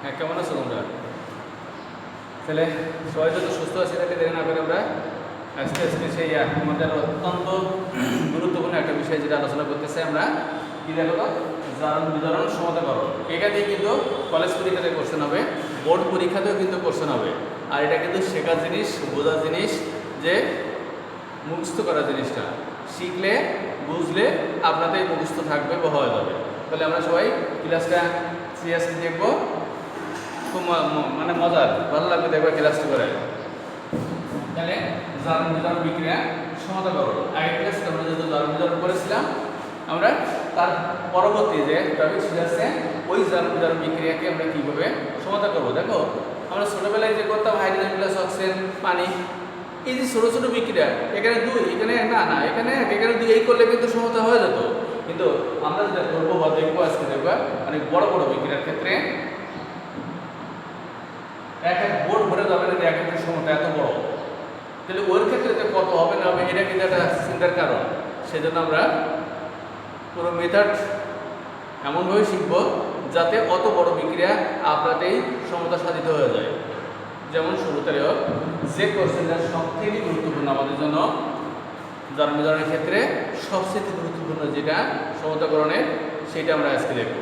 হ্যাঁ, কেমন আছো তোমরা? তাহলে সবাই যত সুস্থ আছে তাহলে দেরি না করে আমরা আস্তে আস্তে সেই আমাদের অত্যন্ত গুরুত্বপূর্ণ একটা বিষয় যেটা আলোচনা করতেছে আমরা কি দেখো তো, জারণ বিতরণ সমতাকরণ। এখানে কিন্তু কলেজ পরীক্ষাতে কোশ্চেন হবে, বোর্ড পরীক্ষাতেও কিন্তু কোশ্চেন হবে। আর এটা কিন্তু শেখার জিনিস, বোঝার জিনিস, যে মুখস্থ করার জিনিসটা শিখলে বুঝলে আপনাদের মুখস্থ থাকবে বা হয়ে যাবে। তাহলে আমরা সবাই ক্লাসটা সিরিয়াসলি দেখবো, খুব মানে মজার, ভালো লাগবে দেখবে ক্লাসটা করে। তাহলে জারণ বিতরণ বিক্রিয়া সমতাকরণ। আগের ক্লাসে আমরা যেহেতু জারণ বিতরণ করেছিলাম, আমরা তার পরবর্তী যে টপিক সেটা আছে ওই জারণ বিতরণ বিক্রিয়াকে আমরা কীভাবে সমতা করবো। দেখো আমরা ছোটোবেলায় যে করতাম হাইড্রোজেন প্লাস অক্সিজেন পানি, এই যে ছোটো ছোটো বিক্রিয়া, এখানে দুই, এখানে না এখানে এখানে দুই, এই করলে কিন্তু সমতা হয়ে যেত। কিন্তু আমরা যেটা করবো বা দেখবো আজকে দেখবো অনেক বড় বড় বিক্রিয়ার ক্ষেত্রে এক এক বোর্ড ভরে যাবে না, এক একটা সমতা এত বড়, তাহলে ওর ক্ষেত্রে কত হবে না হবে এটা কিন্তু একটা চিন্তার কারণ। সেজন্য আমরা পুরো মেথড এমনভাবে শিখবো যাতে অত বড় বিক্রিয়া আপনাতেই সমতা সাধিত হয়ে যায়। যেমন শুরুতে যে কোশ্চেনটা সবথেকে গুরুত্বপূর্ণ আমাদের জন্য জারণ বিতরণের ক্ষেত্রে সবচেয়ে গুরুত্বপূর্ণ যেটা সমতাকরণের, সেটা আমরা আজকে দেখব।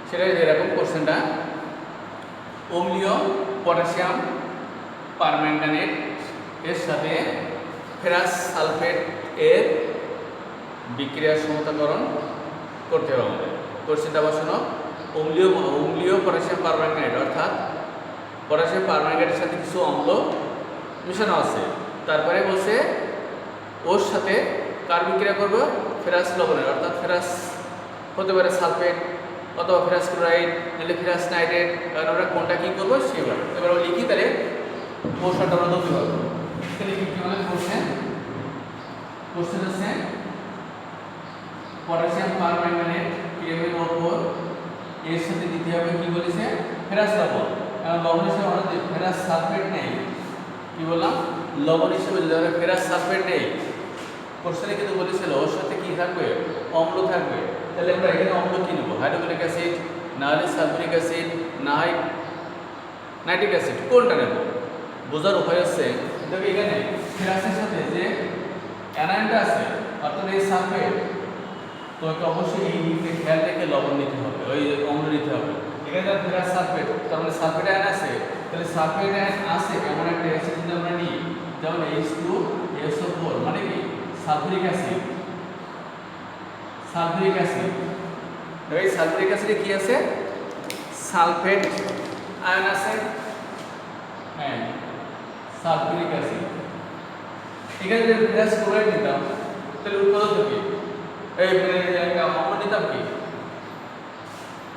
সেটা এরকম কোশ্চেনটা, অম্লীয় পটাশিয়াম পারম্যাঙ্গানেট এর সাথে ফেরাস সালফেট এর বিক্রিয়া সমতাকরণ করতে হবে আমাদের। কোশ্চেনটা বসানো, অম্লীয় পটাশিয়াম পারম্যাঙ্গানেট অর্থাৎ পটাশিয়াম পারম্যাঙ্গানেটের সাথে কিছু অম্ল মেশানো আছে, তারপরে বলছে ওর সাথে কার বিক্রিয়া করবো, ফেরাস লবণের, অর্থাৎ ফেরাস হতে পারে সালফেট অথবা ফেরাস ক্লোরাইড, নাহলে ফেরাস নাইট্রেট, কারণ আমরা কোনটা কী করবো সেবার এবার লিখি। তাহলে কোশ্চেনটা আমরা ধরতে পারবো। তাহলে কি আমাদের কোশ্চেন আছে পটাশিয়াম পারম্যাঙ্গানেট ক্রিমের ওপর এর সাথে দিতে হবে কি বলেছে, ফেরাস লবণ। কারণ লবণ হিসেবে আমাদের ফেরাস সালফেট নেই, কি বললাম লবণ হিসেবে যদি আমরা ফেরাস সালফেট নেই, কোশ্চেনে কিন্তু বলেছিল ওর সাথে কি থাকবে, অম্ল থাকবে। তাহলে আমরা এখানে অম্ল কি নেবো, হাইড্রোক্লোরিক অ্যাসিড, না হলে সালফিউরিক অ্যাসিড, না হয় নাইট্রিক অ্যাসিড, কোনটা নেব বোঝার উপায় হচ্ছে দেখো এখানে ফেরাসের সাথে যে অ্যানায়নটা আছে অর্থাৎ এই সালফেট, তোমাকে অবশ্যই এই দিকে খেয়াল রেখে লবণ নিতে হবে, ওই অম্ল নিতে হবে। এখানে ফেরাস সালফেট, তার মানে সালফেট আয়ন আছে, তাহলে সালফেট আয়ন আছে এমন একটা অ্যাসিড যদি আমরা নিই, যেমন H2SO4 মানে কি সালফিউরিক অ্যাসিড, সালফিউরিক অ্যাসিড। এই সালফিউরিক অ্যাসিডে কি আছে, সালফেট আয়ন আছে, হ্যাঁ সালফিউরিক অ্যাসিড। এখানে যদি ফেরাস ক্লোরাইড নিতাম তাহলে উৎপাদক কি, এই অম্ল নিতাম কি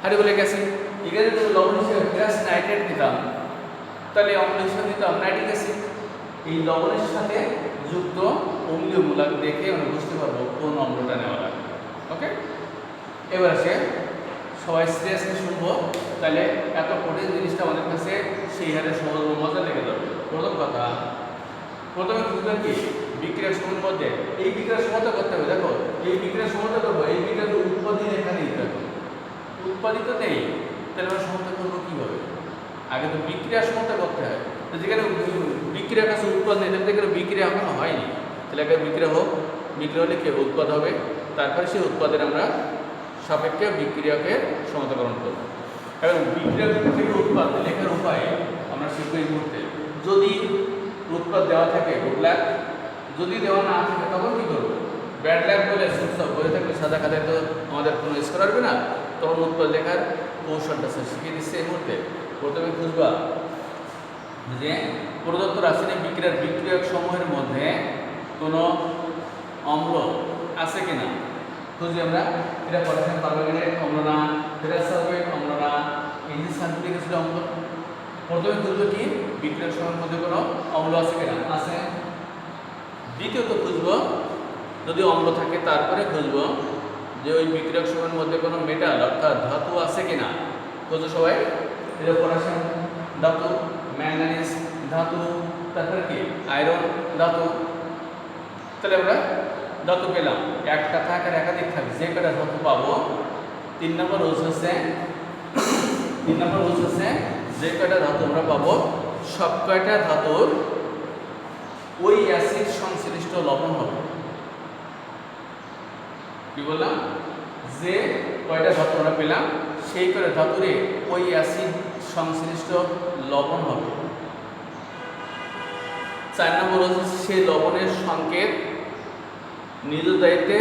হাইড্রোক্লোরিক অ্যাসিড। এখানে যদি লবণ হিসেবে ফেরাস নাইট্রেট নিতাম তাহলে অম্ল হিসেবে নিতাম নাইট্রিক অ্যাসিড। এই লবণের সাথে যুক্ত অম্লীয় মূলক দেখে আমরা বুঝতে পারবো কোন অম্লটা নেওয়া লাগবে। ওকে, এবার আসে সবাই সিরিয়াসলি শুনবো, তাহলে এত কঠিন জিনিসটা আমাদের কাছে সেই হারে সহজ ও মজা লেগে যাবে। প্রথম কথা, প্রথমে বুঝবেন কি বিক্রিয়ার সময়ের মধ্যে এই বিক্রিয়ার সমতা করতে হবে। দেখো এই বিক্রিয়ার সমতা করবো, এই বিক্রিয়ার উৎপাদিত এখানে দিতে হবে, উৎপাদিত নেই, তাহলে আমরা সমতা করবো কীভাবে, আগে তো বিক্রিয়ার সমতা করতে হয়। তো যেখানে বিক্রিয়ার কাছে উৎপাদ নেই তাহলে এখানে বিক্রিয়া এখনো হয়নি, তাহলে একটা বিক্রিয়া হোক, বিক্রিয়া হলে কি উৎপাদ হবে, তারপরে সেই উৎপাদের আমরা সাপেক্ষে বিক্রিয়াকে সমতাকরণ করব। এবং বিক্রিয়া থেকে উৎপাদ লেখার উপায় আমরা শিখব এই মুহূর্তে। যদি উৎপাদ দেওয়া থাকে গুড লাক, যদি দেওয়া না থাকে তখন কী করবো, ব্যাড লাক বলে সব বলে থাকলে সাদা খাতায় তো আমাদের কোনো স্কোর আসবে না, তখন উৎপাদ লেখার কৌশলটা শিখিয়ে দিচ্ছে এই মুহূর্তে। প্রথমে খুঁজবা যে প্রদত্ত রাসায়নিক বিক্রিয়ক সমূহের মধ্যে কোনো অম্ল আছে কিনা খুঁজি আমরা। এটা পটাশিয়াম পারম্যাঙ্গানেট অম্ল না, ফেরাস সালফেট অম্ল না, এই যে সালফিউরিক অ্যাসিড অম্ল। প্রথমে খুঁজবো কি বিক্রিয়ক সমূহের মধ্যে কোনো অম্ল আছে কিনা, আছে। দ্বিতীয়ত খুঁজবো যদি অম্ল থাকে তারপরে খুঁজবো যে ওই বিক্রিয়ক সমূহের মধ্যে কোনো মেটাল অর্থাৎ ধাতু আছে কিনা। খুঁজো সবাই, এটা পটাশিয়াম ধাতু, ম্যাঙ্গানিজ ধাতু, তারপরে কি আয়রন ধাতু। তাহলে আমরা ধাতু পেলাম, একটা থাক আর একাধিক থাকে, যে কটা ধাতু পাবো 3 নম্বর রোজ হচ্ছে 3 নম্বর বলতেছে যে কয়টা ধাতু আমরা পাবো সব কয়টা ধাতুর ওই অ্যাসিড সংশ্লিষ্ট লবণ হবে। কি বললাম, যে কয়টা ধাতু আমরা পেলাম সেই কয়টা ধাতুরে ওই অ্যাসিড সংশ্লিষ্ট লবণ হবে। 4 নম্বর হচ্ছে সেই লবণের সংকেত নিজ দায়িত্বে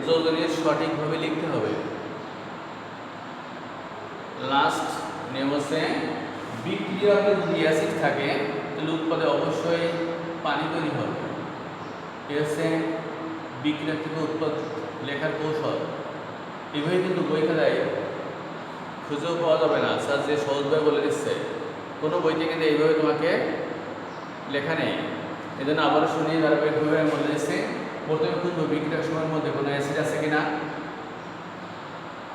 যোজনীয় সঠিকভাবে লিখতে হবে। লাস্ট নিয়ম হচ্ছে বিক্রিয়াতে যদি অ্যাসিড থাকে তাহলে উৎপাদে অবশ্যই পানি তৈরি হবে। ঠিক আছে, বিক্রিয়া থেকে উৎপাদ লেখার কৌশল এভাবে কিন্তু বই খাতায় খুঁজেও পাওয়া যাবে না। স্যার যে সহজভাবে বলে দিচ্ছে কোনো বইতে কিন্তু এইভাবে তোমাকে লেখা নেই। এই জন্য আবারও শুনিয়ে ধারাবাহিকভাবে বলে দিচ্ছে। প্রথমে খুঁজবো বিক্রিয়ার সময়ের মধ্যে কোনো অ্যাসিড আছে কিনা,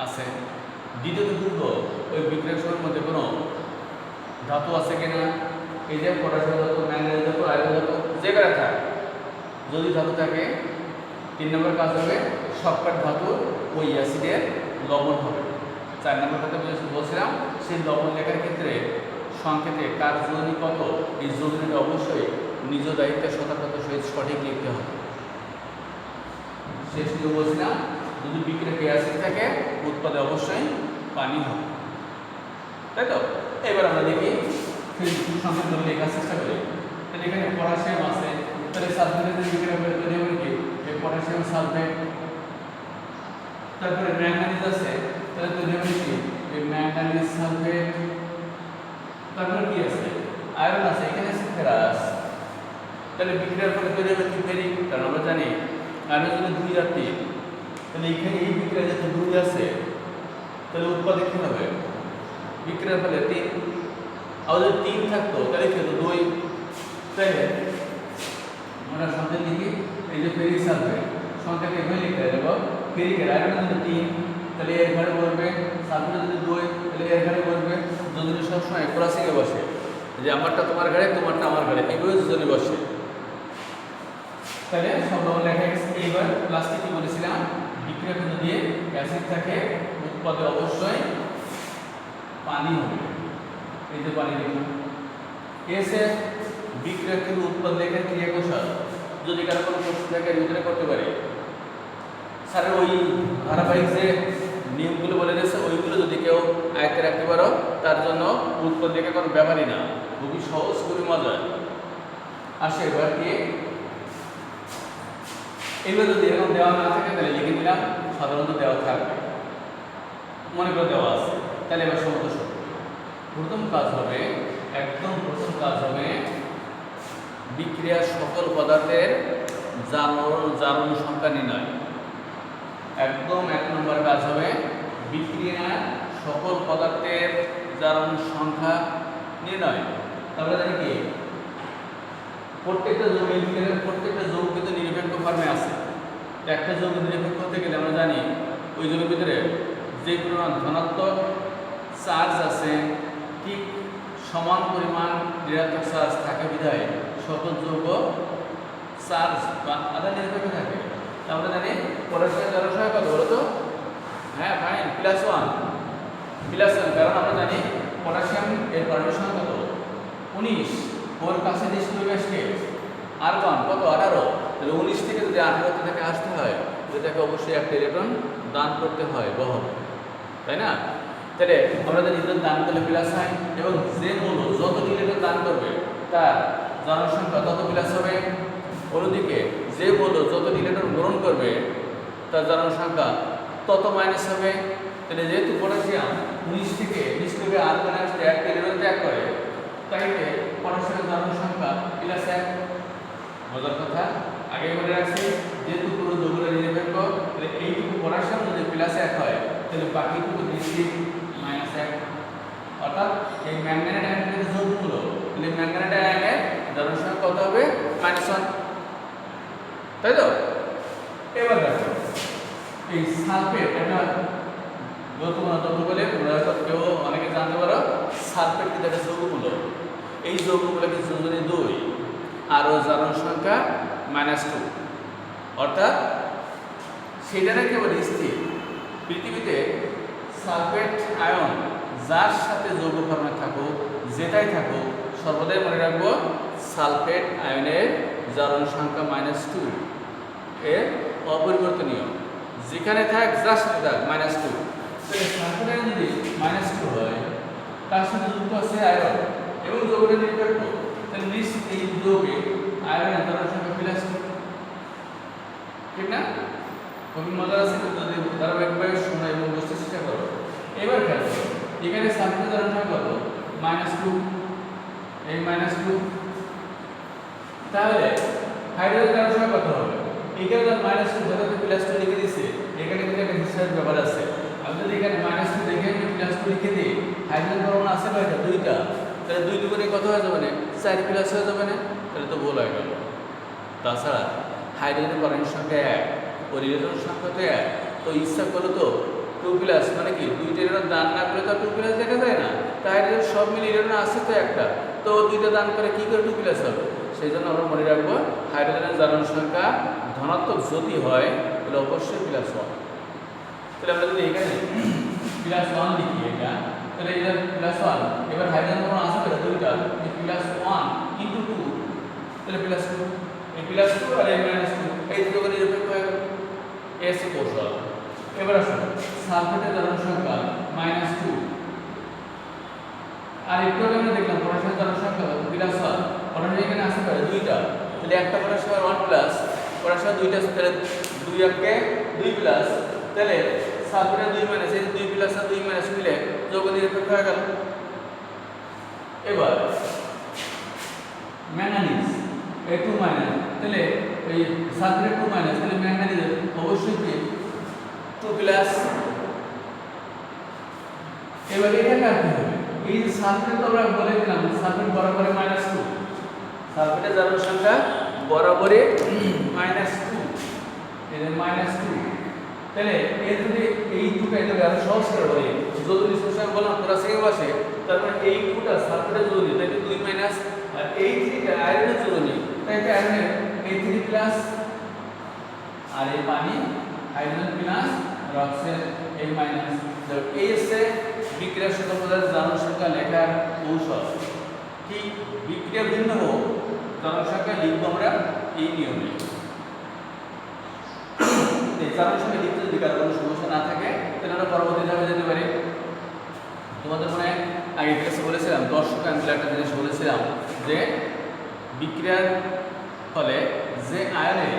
আছে। দ্বিতীয়ত খুঁজবো ওই বিক্রিয়ার সময়ের মধ্যে কোনো ধাতু আছে কিনা, এই যে পটাশিয়াম ধাতু, ম্যাঙ্গানিজ ধাতু, আয়রন ধাতু, যে কটা থাকে যদি ধাতু থাকে 3 নম্বর কাজ হবে সবকটা ধাতু ওই অ্যাসিডের লবণ হবে। 4 নম্বর কথা বলছিলাম সেই লবণ লেখার ক্ষেত্রে সংকেতে কার যোজনী কত, এই যোজনীটা অবশ্যই নিজ দায়িত্বে সতর্কতার সহিত সঠিক লিখতে হবে। শেষ নিয়ে বলছিলাম যদি বিক্রিয়াতে অ্যাসিড থাকে উৎপাদে অবশ্যই পানি হবে, তাই তো। এবার আমরা দেখি সংকেত ধরে লেখার চেষ্টা করি। তাহলে এখানে পটাশিয়াম আছে, তাহলে সালফেটের বিক্রিয়া করে তৈরি হবে কি এই পটাশিয়াম সালফেট। তারপরে ম্যাঙ্গানিজ আছে, তাহলে তৈরি হবে কি এই ম্যাঙ্গানিজ সালফেট। তারপরে কি আছে আয়রন আছে, এখানে আছে ফেরাস। তাহলে বিক্রিয়ার পরে তৈরি হবে কি ফেরিক, কারণ আমরা জানি আয়রন যদি 2 আর 3, তাহলে এখানে এই বিক্রিয়া যেহেতু 2 আছে তাহলে উৎপাদে কি হবে বিক্রিয়ার ফলে 3। আর যদি 3 থাকতো তাহলে কি হতো 2। তাইলে আমরা সংখ্যা লিখি এই যে ফেরিক সালফেট সংখ্যাকে এভাবে লিখতে দেবো ফেরিকের আয়রন যদি 3 তাহলে এর ঘরে বসবে, সালফেট যদি 2 তাহলে এর ঘরে বসবে। যোজনী সবসময় ক্রসিংয়ে বসে, যে আমারটা তোমার ঘরে তোমারটা আমার ঘরে, এইভাবে যোজনী বসে। তাহলে সব লবণ লেখা গেছে। এইবার লাস্টে কি বলেছিলাম বিক্রিয়া কিন্তু দিয়ে অ্যাসিড থাকে উৎপাদে অবশ্যই পানি হবে। এই যে পানি লিখলাম। এসে বিক্রিয়া কিন্তু উৎপাদ লেখার ক্রিয়া কৌশল যদি কারো কোনো প্রশ্ন থাকে ভিতরে করতে পারে। স্যার ওই ধারাবাহিক যে নিয়মগুলো বলে দিয়েছে ওইগুলো যদি কেউ আয়ত্তে রাখতে পারো তার জন্য উৎপাদ লেখা কোনো ব্যাপারই না, খুবই সহজ, খুবই মজা আসে। এবার কি এগুলো যদি এরকম দেওয়া না থাকে তাহলে লিখে দিলাম, সাধারণত দেওয়া থাকবে, মনে করে দেওয়া আছে। তাহলে এবার সমস্ত সত্য প্রথম কাজ হবে, একদম প্রথম কাজ হবে বিক্রিয়ার সকল পদার্থের জারণ সংখ্যা নির্ণয়। একদম 1 নম্বর কাজ হবে বিক্রিয়ার সকল পদার্থের জারণ সংখ্যা নির্ণয়। তাহলে জানি কি প্রত্যেকটা যৌগ বিক্রিয়ার প্রত্যেকটা যৌগ কিন্তু নিরপেক্ষ ফর্মে আছে। একটা যৌগ নিরপেক্ষ হতে গেলে আমরা জানি ওই যৌগের ভিতরে যে পরিমাণ ধনাত্মক চার্জ আছে ঠিক সমান পরিমাণ ঋণাত্মক চার্জ থাকে বিধায় সকল যৌগ চার্জ বা আধান নিরপেক্ষ থাকে। আমরা জানি পটাশিয়াম জারণ সংখ্যা কত বলো তো? হ্যাঁ ফাইন, +1, কারণ আমরা জানি পটাশিয়াম এর পারমাণবিক সংখ্যা কত 19, ওর কাছে যে স্টিরিওকেমিস্ট্রি আর্গন কত 18, তাহলে 19 থেকে যদি 18 থেকে আসতে হয় এটাকে অবশ্যই একটা ইলেকট্রন দান করতে হয় বহন, তাই না? তাহলে আমরা যদি ইলেকট্রন দান করলে প্লাস হয় এবং যে মৌল যত ইলেকট্রন দান করবে তার জারণ সংখ্যা তত প্লাস হবে। অন্যদিকে যে মৌল যত ইলেকট্রন গ্রহণ করবে তার জারণ সংখ্যা তত মাইনাস হবে। তাহলে যেহেতু পটাশিয়াম 19 থেকে 20 থেকে আর্গন আসতে একটা ইলেকট্রন ত্যাগ করে, তাইলে পটাশিয়ামের জারণ সংখ্যা +1। মজার কথা আগে বলে রাখছি, যেহেতু পুরো যৌগের নিরপেক্ষ তাহলে এইটুকু পটাশিয়াম যদি +1 হয় তাহলে বাকিটুকু নিশ্চিত -1। অর্থাৎ এই ম্যাঙ্গানেট আয়নের যৌগগুলো তাহলে ম্যাঙ্গানেট আয়নের জারণ সংখ্যা কত হবে -1, তাই তো? এবার দেখো এই সালফেট এটা যৌগ বলে কেউ অনেকে জানতে পারো সালফেট কিন্তু একটা যৌগমূলক। এই যৌগগুলোকে যোজনী 2 আর ও জারণ সংখ্যা -2, অর্থাৎ সেটা কেবল স্থির। পৃথিবীতে সালফেট আয়ন যার সাথে যৌগ ফর্মে থাকুক যেটাই থাকুক সর্বদাই মনে রাখবো সালফেট আয়নের জারণ সংখ্যা -2 এর অপরিবর্তনীয়, যেখানে থাক যার সাথে থাক -2। তাহলে সালফেট আয়ন যদি -2 হয় তার সাথে যুক্ত আছে আয়রন এবং যৌগটা নিরপেক্ষ, তাহলে নিশ্চিত এই যৌগে আয়রনের জারণ সংখ্যা +2, ঠিক না? খুবই মজা আছে, যদি ধারাবাহিকভাবে শোনো এবং বুঝতে চেষ্টা করো। এবার খেলো এখানে সালফেটের জারণ সংখ্যা কত? -2, এই -2। তাহলে হাইড্রোজেনের জারণ সংখ্যা কত হবে? এখানে যখন -2 ধরে +2 লিখে দিয়েছে, এখানে কিন্তু একটা হিসাবের ব্যাপার আছে। আমি যদি এখানে -2 দেখে আমি +2 লিখে দিই, হাইড্রোজেন পরমাণু আছে কয়টা? 2টা। তাহলে 2 দুগুণে কত হয়ে যাবে না? 4 প্লাস হয়ে যাবে না? তাহলে তো ভুল হয়ে গেল। তাছাড়া হাইড্রোজেনের পরমাণুর সংখ্যা 1, ওর ইলেকট্রনের সংখ্যা তো 1, তো ইচ্ছা করলে তো 2 প্লাস মানে কি 2টা ইলেকট্রন দান না করলে তো 2 প্লাস দেখা যায় না। তাই সব মিলে ইলেকট্রন আছে তো একটা, তো 2টা দান করে কি করে 2 প্লাস হবে? সেই জন্য আমরা মনে রাখবো হাইড্রোজেনের জারণ সংখ্যা ধনাত্মক যদি হয় তাহলে অবশ্যই +1। তাহলে আমরা যদি এখানে +1 লিখি এটা, তাহলে এটা +1, এবার হাইড্রোজেন পরমাণু আছে কয়টা? 2টা, এই +1 * 2 তাহলে +2, এই +2 আর এই -2 এই দুটো নিরপেক্ষ হয়ে গেল। এস কৌশল। এবার আসুন সালফেটের জারণ সংখ্যা -2, আর একটু আগে আমরা দেখলাম পটাশিয়ামের জারণ সংখ্যা +1, পটাশিয়াম এখানে আছে কয়টা? 2টা, তাহলে একটা পটাশিয়াম 1 প্লাস, পটাশিয়াম 2টা আছে, তাহলে 2 একে 2 প্লাস, তাহলে সালফেটের 2 মাইনাস, এই 2 প্লাস আর 2 মাইনাস মিলে যৌগ নিরপেক্ষ হয়ে গেল। এবার ম্যাঙ্গানিজ এই 2 মাইনাস, তাহলে এই সালফেটের 2 মাইনাস, তাহলে ম্যাঙ্গানিজ অবশ্যই কি 2 প্লাস। এবার এটা কার কি হবে? এই যে সালফেট তো আমরা বলে দিলাম সালফেট বরাবরে -2, সালফেটের জারণ সংখ্যা বরাবরে -2, এই যে -2। তাহলে এর যদি এই দুটো এটা আরো সহজ করে বলি, যদি নিষ্কর্ষণ বললাম পুরো সেম আসে, তারপর এই দুটো সালফেটের যোজনী, তাই 2 মাইনাস, আর এই 3টা আয়রনের যোজনী, তাই এটা আয়রনের এই 3 প্লাস, আর এই পানি হাইড্রোজেন প্লাস আর অক্সিজেন এই মাইনাস। এই হচ্ছে বিক্রিয়ার সাথে পদার্থের জারণ সংখ্যা লেখার কৌশল। কি বিক্রিয়া ভিন্ন হোক জারণ সংখ্যা লিখব আমরা এই নিয়মে। এই জারণ সংখ্যা লিখতে যদি কারো কোনো সমস্যা না থাকে তাহলে আমরা পরবর্তী ধাপে যেতে পারি। তোমাদের মনে আগে ক্লাসে বলেছিলাম, দর্শক আমি একটা জিনিস বলেছিলাম যে বিক্রিয়ার ফলে যে আয়নের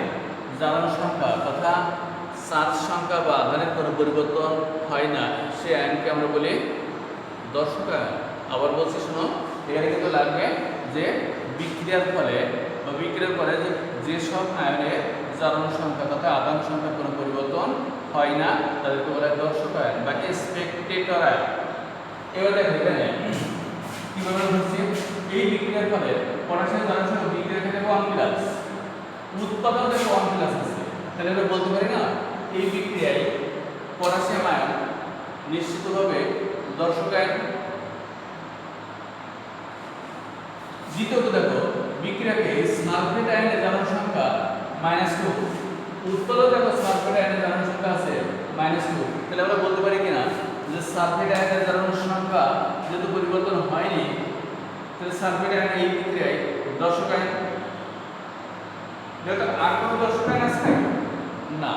জারণ সংখ্যা তথা চার্জ সংখ্যা বা আধানের কোনো পরিবর্তন হয় না, সে আয়নকে আমরা বলি দর্শক আয়ন। আবার বলছি শোনো, এখানে কিন্তু লাগবে যে বিক্রিয়ার ফলে বা বিক্রিয়ার পরে যেসব আয়নের জারণ সংখ্যা তথা আধান সংখ্যার কোনো পরিবর্তন হয় না তাদেরকে বলা হয় দর্শক আয়ন বা স্পেকটেটর আয়ন। এবার দেখো এখানে কিভাবে হচ্ছে এই বিক্রিয়ার ফলে পটাশিয়াম জারণ সংখ্যা বিক্রিয়ার ক্ষেত্রে 1 প্লাস, উৎপাদন দেখো 1 প্লাস আছে, তাহলে আমরা বলতে পারি না এই বিক্রিয়ায় পটাশিয়াম আয়ন নিশ্চিতভাবে দর্শক আয়ন। দ্বিতীয়ত দেখো বিক্রিয়াকে সালফেট আয়নের জারণ সংখ্যা -2, উৎপাদন দেখো সালফেট আয়নের জারণ সংখ্যা আছে -2, তাহলে আমরা বলতে পারি কিনা যে সালফেট আয়নের জারণ সংখ্যা যেহেতু পরিবর্তন হয়নি তাহলে সালফেট আয়ন এই বিক্রিয়ায় দর্শক আয়ন। দেখো আর কোনো দর্শক আয়ন আছে না,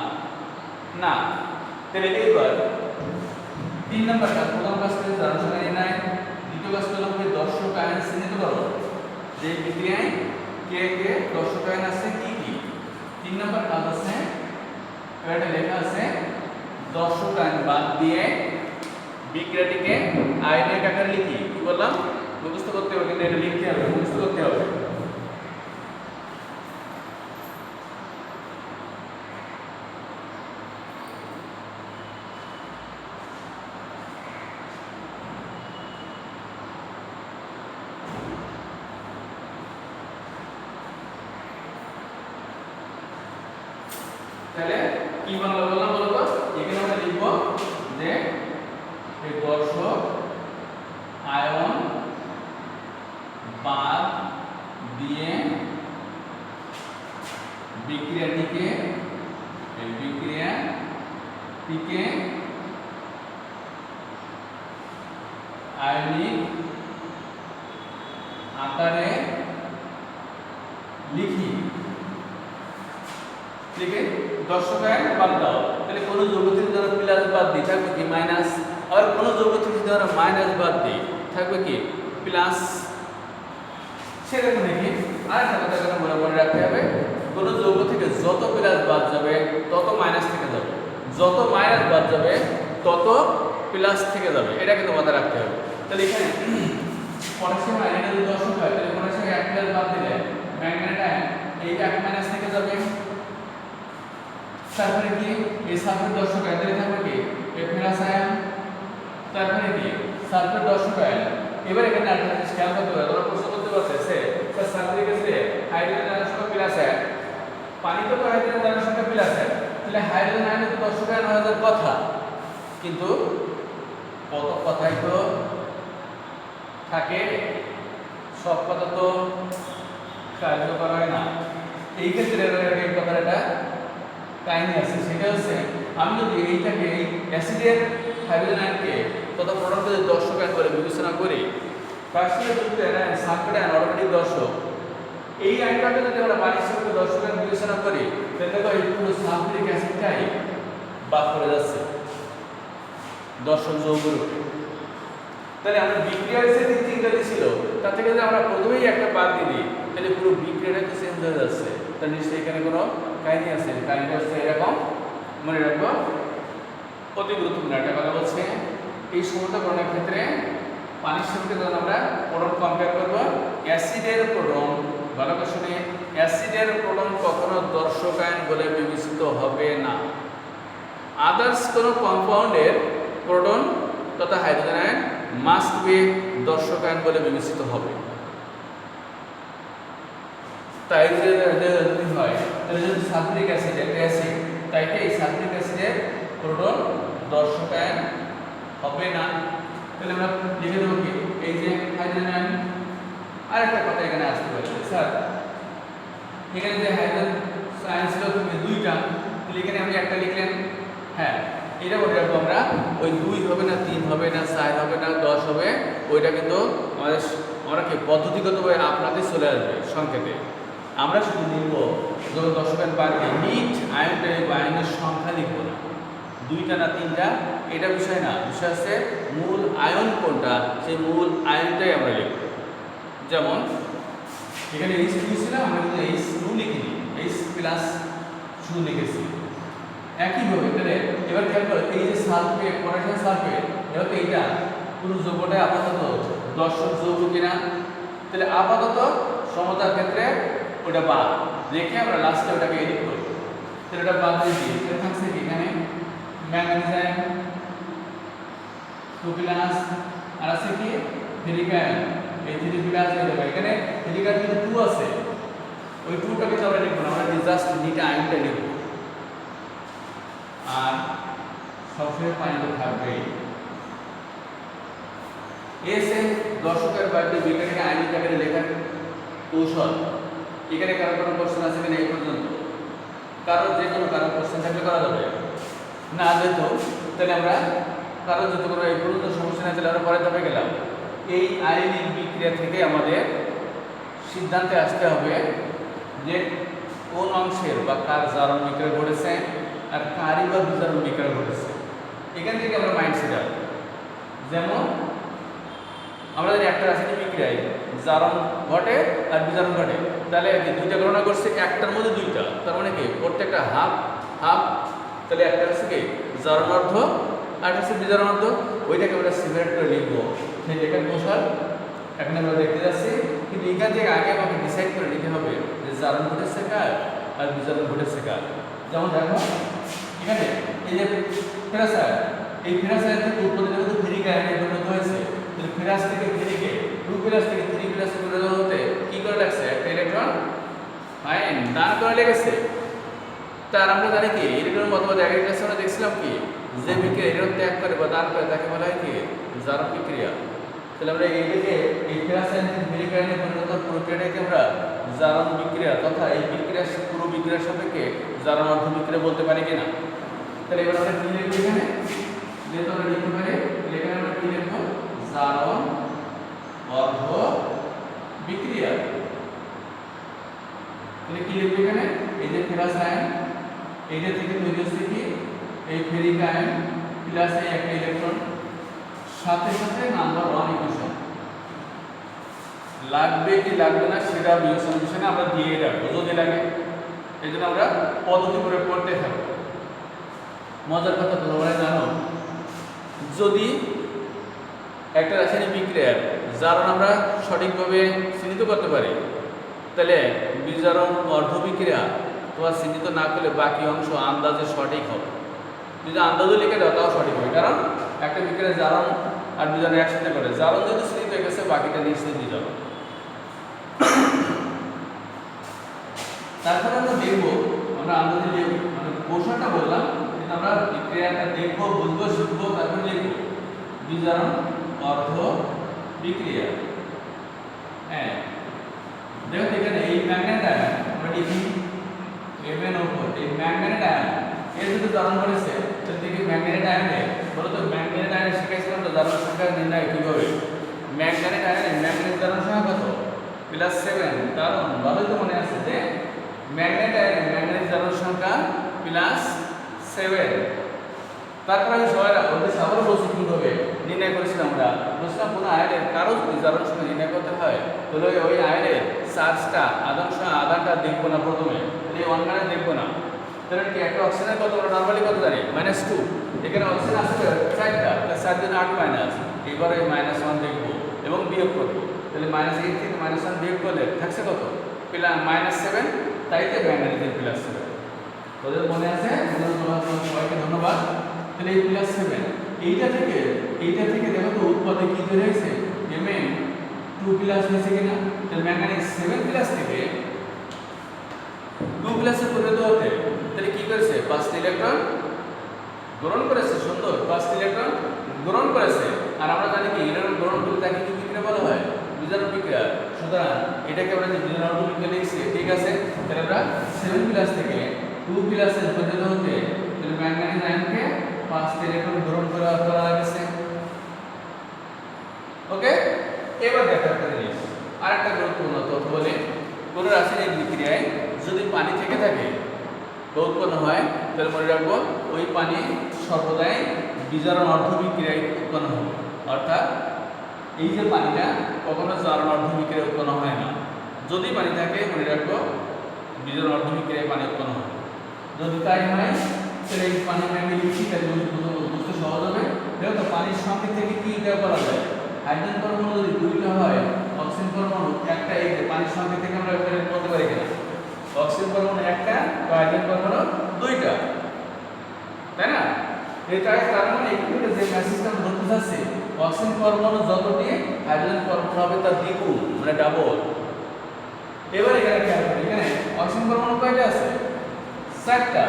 না। তাহলে এইবার 3 নম্বর কাজ, প্রথম কাজ করে জারণ সংখ্যা নির্ণয়, দ্বিতীয় কাজ হলো কি দর্শক আয়ন চিহ্নিত করো যে বিক্রিয়ায় কে কে দর্শক আয়ন আছে কি কি। 3 নম্বর কাজ আছে এটা লেখা আছে দর্শক আয়ন বাদ দিয়ে বিক্রিয়াটিকে আয়নিক আকারে লিখি। কি বললাম? মুখস্থ করতে হবে, কিন্তু এটা লিখতে হবে, মুখস্থ করতে হবে। তাহলে কি বাংলা বললাম বলতো? এখানে আমরা লিখব যে এই দর্শক আয়ন বাদ দিয়ে বিক্রিয়াটিকে আয়নিক আকারে লিখি, লিখে দর্শক আয়ন বাদ দাও। তাহলে কোন যৌগ থেকে ধরো প্লাস বাদ দিই থাকবে কি মাইনাস, আর কোন যৌগ থেকে ধরো মাইনাস বাদ দিই থাকবে কি প্লাস। সেরকম দেখি আরেকটা কথা এখানে মনে রাখতে হবে, কোন যৌগ থেকে যত প্লাস বাদ যাবে তত মাইনাস থেকে যাবে, যত মাইনাস বাদ যাবে তত প্লাস থেকে যাবে, এটা কিন্তু মাথায় রাখতে হবে। তাহলে এখানে পটাশিয়াম আয়ন যদি দর্শক হয় তাহলে পটাশিয়াম এক প্লাস বাদ দিলে ম্যাগনেট আয়ন এই এক মাইনাস থেকে যাবে। তারপরে কি এই সালফার দর্শক আয়ন তাহলে থাকবে কি এই প্লাস আয়ন, তারপরে কি সালফার দর্শক আয়ন। এবার এখানে একটা জিনিস খেয়াল করতে হবে, তোমরা প্রশ্ন করতে পারছে স্যার সালফারিক অ্যাসিডে হাইড্রোজেন আয়নের সংখ্যা প্লাস আয়ন, পানিতে তো হাইড্রোজেন আয়নের সংখ্যা প্লাস আয়ন, তাহলে হাইড্রোজেন আয়নের তো দর্শক আয়ন হওয়ার কথা, কিন্তু কত কথাই তো থাকে, সব কথা তো কার্যকর হয় না। এই ক্ষেত্রে এই কথার একটা কাহিনী আছে, সেটা হচ্ছে আমি যদি এইটাকে এই অ্যাসিডের হাইড্রোজেন আয়নকে তথা প্রোডাক্টকে যদি দর্শক আয়ন বলে বিবেচনা করি, তার সাথে যুক্ত আয়ন সালফেট আয়ন অটোমেটিক দর্শক, এই আয়নটাকে যদি আমরা পানির সাথে দর্শক আয়ন বিবেচনা করি তাহলে দেখো এই পুরো সালফিউরিক অ্যাসিডটাই বাদ পড়ে যাচ্ছে দর্শক যৌগের উপরে। তাহলে আমরা বিক্রিয়ার যে তিনটা ছিল তার থেকে যদি আমরা প্রথমেই একটা বাদ দিই তাহলে পুরো বিক্রিয়াটা তো চেঞ্জ হয়ে যাচ্ছে। তাহলে নিশ্চয়ই এখানে কোনো কাহিনী আছে, কাহিনীটা হচ্ছে এরকম, মনে রাখবো। অতি গুরুত্বপূর্ণ একটা কথা বলছে, এই সমুদ্রকরণের ক্ষেত্রে পানির সাথে যখন আমরা প্রোটন কম্পেয়ার করব, অ্যাসিডের প্রোটন, ভালো করে শুনে, অ্যাসিডের প্রোটন কখনো দর্শক আয়ন বলে বিবেচিত হবে না। আদার্স কোনো কম্পাউন্ডের প্রোটন তথা হাইড্রোজেন আয়ন মাস্ট বি দর্শক আয়ন বলে বিবেচিত হবে। তাই যদি হয় তাহলে যদি সালফিউরিক অ্যাসিড একটা অ্যাসিড, তাই এই সালফিউরিক অ্যাসিডের প্রোটন দর্শক আয়ন হবে না। তাহলে আমরা লিখে দেবো কি এই যে হাইড্রোজেন আয়ন। আরেকটা কথা এখানে আসতে পারে, স্যার এখানে যে হাইড্রোজেন আয়ন ছিল তুমি দুইটা, তাহলে এখানে আপনি একটা লিখলেন, হ্যাঁ এটা বলে রাখবো আমরা, ওই 2 হবে না 3 হবে না 4 হবে না 10 হবে, ওইটা কিন্তু আমরা কি পদ্ধতিগতভাবে আপনাদের চলে আসবে সংক্ষেপে। আমরা শুধু লিখব যখন দর্শক আয়ন বাড়বে নিট আয়নটা বা আয়নের সংখ্যা লিখব না, 2টা না 3টা, এটা বিষয় না, বিষয় হচ্ছে মূল আয়ন কোনটা, সেই মূল আয়নটাই আমরা লিখব। যেমন এখানে H2 ছিল, আমরা কিন্তু H2 লিখিনি, H+2 লিখেছি। একইভাবে তাহলে এবার খেয়াল করো এই যে সালফেট, পটাশিয়াম সালফেট, এটা তো এইটা পুরো যৌগটা আপাতত দর্শক যৌগ কিনা, তাহলে আপাতত সমতার ক্ষেত্রে ওটা বাদ রেখে আমরা লাস্টে ওটাকে এডিট করি, তাহলে ওটা বাদ দিয়ে দিই। তাহলে থাকছে কি এখানে ম্যাগনেসিয়াম আয়ন 2+ আর আছে কি ফেরিক আয়ন এই 3+ হয়ে যাবে। এখানে ফেরিক আয়ন কিন্তু 2 আছে, ওই 2টাকে তো আমরা লিখব না, আমরা জাস্ট নিটা আয়নটা লিখব। আর সবসময় পানি তো থাকবেই। এসে দর্শকের বাইরে বিজ্ঞানিক আইনি আকারে লেখার কৌশল, এখানে কারো কোনো কোশ্চেন আছে কিনা এই পর্যন্ত? কারো যে কোনো কারো কোশ্চেন থাকলে করা যাবে না, যেহেতু তাহলে আমরা কারো যদি কোনো এই পর্যন্ত সমস্যা নেই তাহলে আমরা পরে ধাপে গেলাম। এই আয়নিক বিক্রিয়া থেকে আমাদের সিদ্ধান্তে আসতে হবে যে কোন অংশের বা কার জারণ বিক্রিয়া ঘটেছে আর কারই বা বিজারণ বিক্রিয়া ঘটেছে, এখান থেকে আমরা মাইন্ডসেট আসবো। যেমন আমরা যদি একটা রাসায়নিক বিক্রিয়ায় জারণ ঘটে আর বিজারণ ঘটে, তাহলে দুইটা গণনা করছে, একটার মধ্যে দুইটা, তার মানে কি প্রত্যেকটা হাফ হাফ, তাহলে একটা হচ্ছে কি জারণ অর্ধ আর একটা হচ্ছে বিজারণ অর্ধ, ওইটাকে আমরা সিপারেট করে লিখবো। সেই লেখার কৌশল এখন আমরা দেখতে যাচ্ছি, কিন্তু এখান থেকে আগে আমাকে ডিসাইড করে নিতে হবে যে জারণ ঘটেছে কার আর বিজারণ ঘটেছে কার। যেমন দেখো এখানে এই যে ফেরাস আয়ন, এই ফেরাস আয়ন থেকে উৎপন্ন কিন্তু ফেরিক আয়নে পরিণত হয়েছে, তাহলে ফেরাস থেকে ফেরিকে 2+ থেকে 3+ পরিণত হতে কি করে লাগছে, একটা ইলেকট্রন আয়ন দান করে লেগেছে। তার আমরা জানি কি ইলেকট্রন মতবাদ আগের ক্লাসে আমরা দেখছিলাম কি যে বিক্রিয়া ইলেকট্রন ত্যাগ করে বা দান করে তাকে বলা হয় কি জারণ বিক্রিয়া। তাহলে আমরা এইটাকে এই ফেরাস আয়ন থেকে ফেরিক আয়নে পরিণত প্রক্রিয়াটাকে আমরা জারণ বিক্রিয়া তথা এই বিক্রিয়া পুরো বিক্রিয়ার সাপেক্ষে জারণ অর্ধ বিক্রিয়া বলতে পারি কিনা। তাহলে এবার আমরা কি লিখব, এখানে যেহেতু আমরা লিখতে পারি এখানে আমরা কি লিখব জারণ বিক্রিয়া। তাহলে কি লিখবে এখানে, এই যে ফেরাস আয়ন, এইটা থেকে তৈরি হচ্ছে কি এই ফেরিক আয়ন প্লাস এই একটা ইলেকট্রন, সাথে সাথে নাম্বার 1 ইকুয়েশন লাগবে কি লাগবে না সেটা বিয়োজন ইকুয়েশনে আমরা দিয়ে রাখবো যদি লাগে। এই জন্য আমরা পদ্ধতি করে করতে থাকবো। মজার কথা তোমরা জানো, যদি একটা রাসায়নিক বিক্রিয়ার জারণ আমরা সঠিকভাবে চিহ্নিত করতে পারি, তাহলে বিজারণ অর্ধ বিক্রিয়া তোমার চিহ্নিত না করলে বাকি অংশ আন্দাজে সঠিক হবে। যদি আন্দাজে লিখে দাও তাও সঠিক হবে, কারণ একটা বিক্রিয়ার জারণ আর বিজারণ একসাথে করে, জারণ যদি চিহ্নিত হয়ে গেছে বাকিটা নিশ্চিত বিজারণ। তারপরে আমরা দেখব, আমরা আন্দাজে লিখব, মানে কৌশলটা বললাম, কিন্তু আমরা বিক্রিয়াটা দেখবো, বুঝবো, শিখবো, তারপরে লিখবো। বিজারণ অর্ধ বিক্রিয়া, হ্যাঁ দেখো এখানে এই ম্যাগনেট আয়ন আমরা লিখি MnO4, এই ম্যাগনেট আয়ন এর যদি জারণ করেছে তাহলে দেখি ম্যাগনেট আয়নে বলো তো, ম্যাগনেট আয়নে শিখাইছিলাম তো জারণ সংখ্যা নির্ণয় কিভাবে। ম্যাগনেট আয়নে ম্যাগনেট জারণ সংখ্যা কত, +7, কারণ ভালোই তো মনে আছে যে ম্যাগনেট আয়নে ম্যাগনেট জারণ সংখ্যা +7। তারপরে আমি সবাই ওদের আবারও বলছি কিভাবে নির্ণয় করেছিলাম। আমরা বলছিলাম কোনো আয়নের কারো যদি জারণ সংখ্যা নির্ণয় করতে হয় তাহলে ওই আয়নের চার্জটা আধানটা দেখবো না প্রথমে, তাহলে 1 মানে দেখবো না। তাহলে কি একটা অক্সিজেনের কত, আমরা নরমালি কত জানি -2, এখানে অক্সিজেন আছে 4টা, 4 দিন 8 মাইনাস, এবারে -1 দেখবো এবং বিয়োগ করবো। তাহলে -8 থেকে -1 বিয়োগ করলে থাকছে কত, -7, তাইতে ম্যাগনেটিক +7। ওদের মনে আছে, সবাইকে ধন্যবাদ। তাহলে এই +7 এইটা থেকে দেখো তো উৎপাদে কি তৈরি হয়েছে, Mn2+ হয়েছে কিনা। তাহলে ম্যাগনেটিক 7+ থেকে 2+ এ পরিণত হতে তাহলে কি করেছে, 5টি ইলেকট্রন গ্রহণ করেছে। সুন্দর, 5টি ইলেকট্রন গ্রহণ করেছে। আর আমরা জানি কি ইলেকট্রন গ্রহণ করলে তাকে কি বিক্রিয়া বলা হয়, বিজারণ বিক্রিয়া। সুতরাং এটাকে আমরা যে বিজারণ বিক্রিয়া লিখছি, ঠিক আছে। তাহলে আমরা 7+ থেকে 2+ এ পরিণত হতে তাহলে ম্যাগনেটিক আয়নকে 5টি ইলেকট্রন গ্রহণ করা গেছে। ওকে, এবার দেখা একটা জিনিস, আরেকটা গুরুত্বপূর্ণ তথ্য বলে, কোন রাসায়নিক বিক্রিয়ায় যদি পানি থেকে থাকে বা উৎপন্ন হয় তাহলে মনে রাখবো ওই পানি সর্বদাই বিজারণ অর্ধ বিক্রিয়ায় উৎপন্ন হবে। অর্থাৎ এই যে পানিটা কখনো জারণ অর্ধ বিক্রিয়ায় উৎপন্ন হয় না। যদি পানি থাকে মনে রাখবো বিজারণ অর্ধ বিক্রিয়ায় পানি উৎপন্ন হবে। যদি তাই হয় তাহলে এই পানি আমি লিখি, তাহলে বুঝতে সহজ হবে। দেখো তো পানির সঙ্গে থেকে কি দেওয়া করা যায়, হাইড্রোজেন পরমাণু যদি 2টা হয়, অক্সিজেন পরমাণু একটা, এই যে পানির সঙ্গে থেকে আমরা বলতে পারি কিনা অক্সিজেন পরমাণু একটা, হাইড্রোজেন পরমাণু 2টা, তাই না। এটা তার মানে এখানে যে মেসেজটা আমরা বলতে চাচ্ছি, অক্সিজেন পরমাণু যতটি হাইড্রোজেন পরমাণু হবে তার দ্বিগুণ, মানে ডাবল। এবার এখানে খেয়াল করি, এখানে অক্সিজেন পরমাণু কয়টা আছে, 4টা।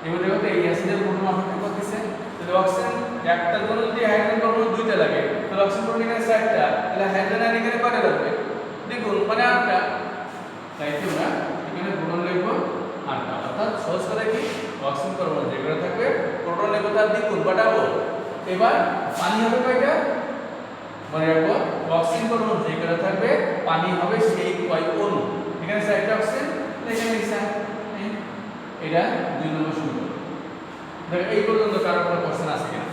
এবার দেখো তো এই অ্যাসিডের পরমাণু অপেক্ষা করতেছে, তাহলে অক্সিজেন একটার জন্য যদি হাইড্রোজেন পরমাণু 2টা লাগে, তাহলে অক্সিজেন পরমাণু এখানে 4টা, তাহলে হাইড্রোজেন আর এখানে কয়টা লাগবে, দ্বিগুণ, মানে 8টা। তাই তো আমরা এখানে প্রোটন লিখব 8টা। অর্থাৎ সহজ করে কি, অক্সিজেন পরমাণু যেগুলো থাকবে প্রোটন লিখব তার দ্বিগুণ বা ডাবল। এবার পানি হবে কয়টা, মনে রাখবো অক্সিজেন পরমাণু যেগুলো থাকবে পানি হবে সেই কয় অণু। এখানে 4টা অক্সিজেন, এখানে 4। এটা 2 নম্বর সমীকরণ। দেখো এই পর্যন্ত কারো কোনো কোশ্চেন আছে কিনা,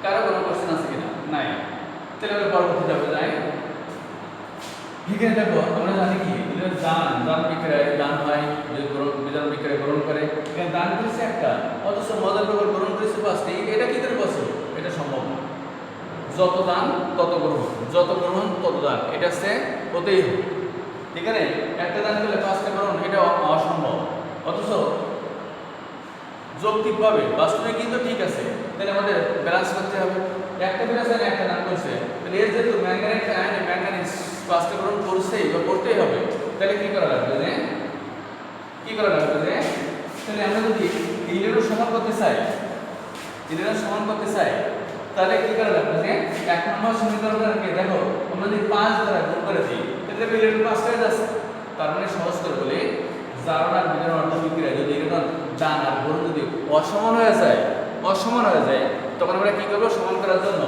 কারো কোনো কোশ্চেন আছে কিনা, নাই। তাহলে আমরা পরবর্তী ধাপে যাই। এখানে দেখো আমরা জানি কি দান বিক্রিয়ায় দান হয়, যে বিজারণ বিক্রিয়া গ্রহণ করে, এখানে দান করেছে একটা, অথচ মজার ব্যাপার গ্রহণ করেছে 5টি। এটা কি করে বসে, এটা সম্ভব না। যত দান তত গ্রহণ, যত গ্রহণ তত দান, এটা সে হতেই হবে। এখানে একটা দান করলে 5টা গ্রহণ, এটা অসম্ভব। অথচ যৌক্তিকভাবে বাস্তবে কিন্তু ঠিক আছে, তাহলে আমাদের ব্যালেন্স করতে হবে। একটা ব্যালেন্স আর একটা দান করছে, তাহলে এর যেহেতু ম্যাগনেটিক আয়নে ম্যাগনেটিক 5টা গ্রহণ করছেই বা করতেই হবে, তাহলে কি করা লাগবে যে তাহলে আমরা যদি ইলেকট্রন সমান করতে চাই, তাহলে কি করা লাগবে যে 1 নম্বর সমীকরণটাকে দেখো আমরা যদি 5 দ্বারা গুণ করে দিই তাহলে ইলেকট্রন 5টা হয়ে যাচ্ছে। তার মানে সহজ করে বলি, জারণ আর বিজারণ অর্ধ বিক্রিয়া যদি ইলেকট্রন দান আর গ্রহণ যদি অসমান হয়ে যায়, তখন আমরা কি করব, সমান করার জন্য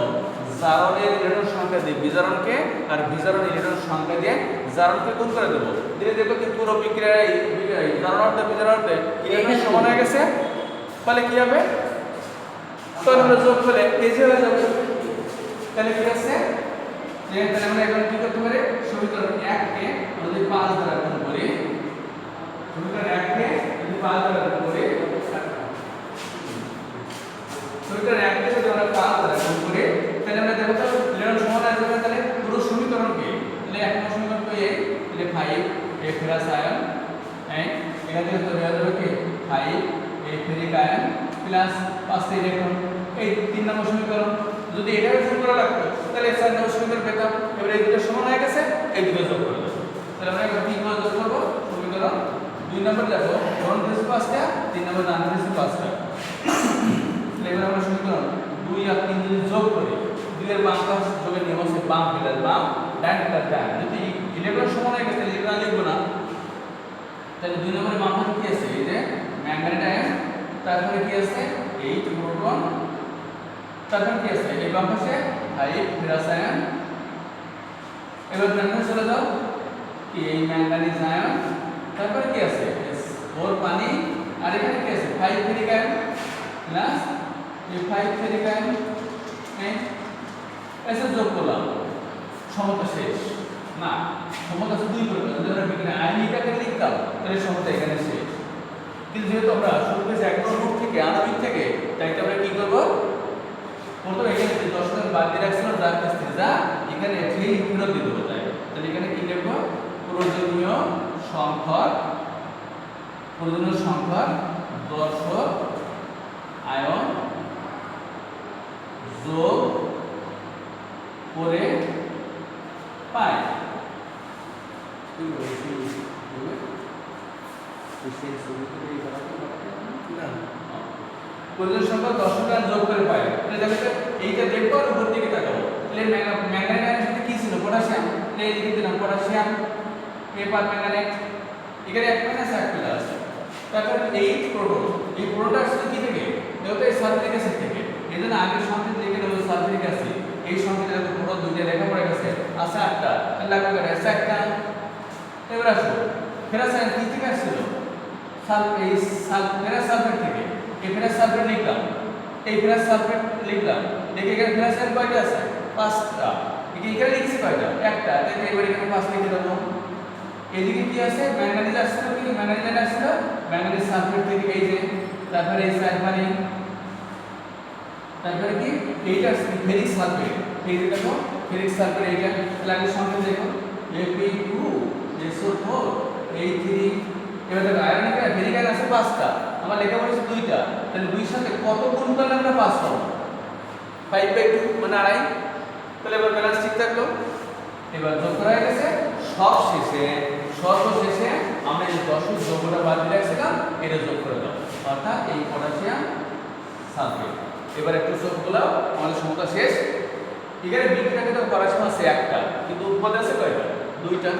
জারণের ইলেকট্রন সংখ্যা দিয়ে বিজারণকে আর বিজারণ ইলেকট্রন সংখ্যা দিয়ে জারণকে গুণ করে দেবো, দিলে দেখো কি পুরো বিক্রিয়ায় জারণ অর্থে বিজারণ অর্থে ইলেকট্রন সমান হয়ে গেছে। ফলে কি হবে, তাহলে আমরা যোগ করলে এই যে হয়ে যাবে। তাহলে কি আছে যে তাহলে আমরা এখন কি করতে পারি, সমীকরণ 1 কে যদি 5 দ্বারা গুণ করি, সমীকরণ 1 কে যদি 5 দ্বারা গুণ করি, সমীকরণ 1 কে যদি আমরা 5 দ্বারা গুণ করি, তাহলে আমরা দেখো তো ইলেকট্রন সমান হয়ে যাবে। তাহলে পুরো সমীকরণকে, তাহলে এক নম্বর সমীকরণ তো এই, তাহলে 5 a ফেরাস আয়ন এখান থেকে তৈরি হয়ে যাবে কি 5 a ferric ion plus 5 electron. এই 3 নম্বর সমীকরণ যদি এটাকে যোগ করা লাগতো তাহলে 4 নম্বর সমীকরণ পেতাম। এবার এই দুটো সমান হয়ে গেছে, এই দুটো যোগ করে দেব। তাহলে আমরা এখানে কি করে যোগ করব, সমীকরণ 2 নম্বর দেখো 1 + 5টা, 3 নম্বর ডান + 5টা। তাহলে এবার আমরা সমীকরণ 2 আর 3 যদি যোগ করি, 2 এর বাম পাশ যোগের নিয়ম হচ্ছে বাম প্লাস বাম, ডান প্লাস ডান। যদি ইলেকট্রন সমান হয়ে গেছে তাহলে এটা লিখব না। তাহলে 2 নম্বরের বাম পাশে কি আছে, এই যে ম্যাঙ্গানেট আয়ন, তারপরে কি আছে 8 প্রোটন, তারপর কি আছে এই বাম পাশে 5 ফেরাস আয়ন। এবার ডান পাশে চলে যাও, কি এই ম্যাঙ্গানিজ আয়ন, তারপর কি আছে 4 পানি, আর এখানে কি আছে 5 ফেরিক আয়ন প্লাস এই 5 ফেরিক আয়ন। এসে যোগ করলাম, সমতা শেষ না, সমতা আছে 2 করবে। যদি আমরা বিজ্ঞানে আয়নিকাকে লিখতাম তাহলে সমতা এখানে শেষ। কিন্তু যেহেতু আমরা শুরু করেছি এক নম্বর রূপ থেকে, আণবিক থেকে, তাই আমরা কি করব, প্রথমে এখানে যে 10 টাকা বাদ দিয়ে রাখছিলাম যার কাছ থেকে, যা এখানে ঠিক ফেরত দিয়ে দেবো। তাই তাহলে এখানে কি লিখব, প্রয়োজনীয় সংখ্যার দর্শক আয়ন যোগ করে পাই। প্রয়োজনীয় সংখ্যা দর্শক আয়ন যোগ করে পাই। তাহলে দেখো এইটা দেখবো আর উপর দিকে তাকাবো। তাহলে ম্যাঙ্গানেট আয়নের সাথে কি ছিল, পটাশিয়াম। তাহলে এই দিকে দিলাম পটাশিয়াম, পেপার ম্যাঙ্গানেট, এখানে এক মাইনাস এক প্লাস, তারপর 8 প্রোটন। এই প্রোটনটা আসলে কি থেকে, দেখো এই সালফিউরিক অ্যাসিড থেকে। এজন্য আগের সংকেত লিখে নেব সালফিউরিক অ্যাসিড। এই সংকেতে দেখো পুরো দুইটা লেখা পড়ে গেছে, আছে 8টা, তাহলে লাগবে করে আছে একটা। এবার আসো ফেরাস আয়ন কি থেকে আসছিল, ফেরাস সালফেট থেকে। এই ফেরাস সালফেট লিখলাম, এই ফেরাস সালফেট লিখলাম, দেখে এখানে ফেরাস আয়ন কয়টা আছে, 5টা। এখানে লিখছি কয়টা, একটা। তাহলে এবার এখানে 5 লিখে দেবো। এদিকে কি আছে, ম্যাঙ্গানিজ আসছিল, কি ম্যাঙ্গানিজ আসছিল ম্যাঙ্গানিজ সালফেট থেকে, এই যে। তারপরে এই সালফারিন, তারপরে কি এইটা ফেরিক সালফেট, এই যে দেখো ফেরিক সালফেট। এইটা লাগে সংকেত দেখো Fe2SO4 A3। এবার দেখো আয়রনিক আর ফেরিক আয়ন আছে 5টা, আমার লেখা পড়েছে 2টা। তাহলে 2 এর সাথে কত গুণ করলে আমরা 5 পাবো, 5/2 মানে আড়াই। তাহলে এবার ব্যালেন্স ঠিক থাকলো। এবার যোগ করা হয়ে গেছে। সর্বশেষে আমরা এই 10 যোগটা বাদ দিয়ে রাখছিলাম, এটা যোগ করে দাও, অর্থাৎ এই পটাশিয়াম সালফেট। এবার একটু যোগ করলাম, আমাদের সমতা শেষ। এখানে বিক্রিয়াকে তো পটাশিয়াম আছে একটা, কিন্তু উৎপাদন আছে কয়টা, 2টা।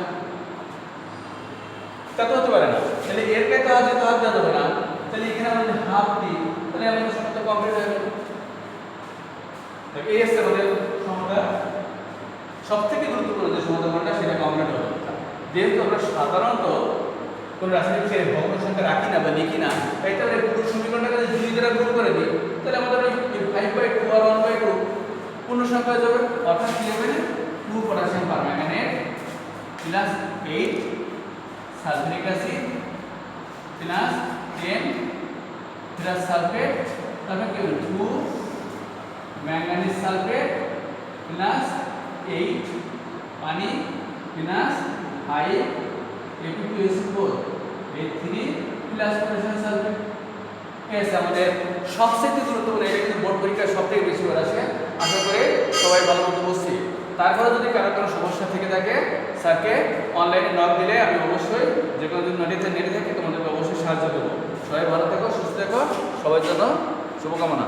তা তো হতে পারে না। তাহলে এর কে তো হাফ দেওয়া যাবে না। তাহলে এখানে আমরা যদি হাফ দিই তাহলে আমাদের সমতা কমপ্লিট হয়ে যাবে। দেখো এই আছে আমাদের সমতা। সবথেকে গুরুত্বপূর্ণ যে সমাধানটা সেটা কমপ্লিট হবে। যেহেতু আমরা সাধারণত কোন রাসায়নিক চেয়ে ভগ্ন সংখ্যা রাখি না বা লিখি না, তাই তাহলে পুরো সমীকরণটাকে যদি 2 দ্বারা গুণ করে দিই তাহলে আমাদের এই 5/2 আর 1/2 পূর্ণ সংখ্যা হয়ে যাবে। অর্থাৎ কি হবে, 2 potassium permanganate plus 8 sulphuric acid plus 10 ferrous sulphate, তারপর কি হবে 2 ম্যাঙ্গানিজ সালফেট প্লাস 8 পানি plus 5 Fe2SO4 A3 plus potassium sulphate. এসে আমাদের সবচেয়ে গুরুত্বপূর্ণ, এটা কিন্তু বোর্ড পরীক্ষায় সবথেকে বেশি বার আসে। আশা করি সবাই ভালো মতো বুঝছি। তারপরে যদি কারো কোনো সমস্যা থেকে থাকে স্যারকে অনলাইনে নক দিলে আমি অবশ্যই যে কোনো দিন নেটে থাকি তোমাদেরকে অবশ্যই সাহায্য করবো। সবাই ভালো থেকো, সুস্থ থেকো, সবার জন্য শুভকামনা।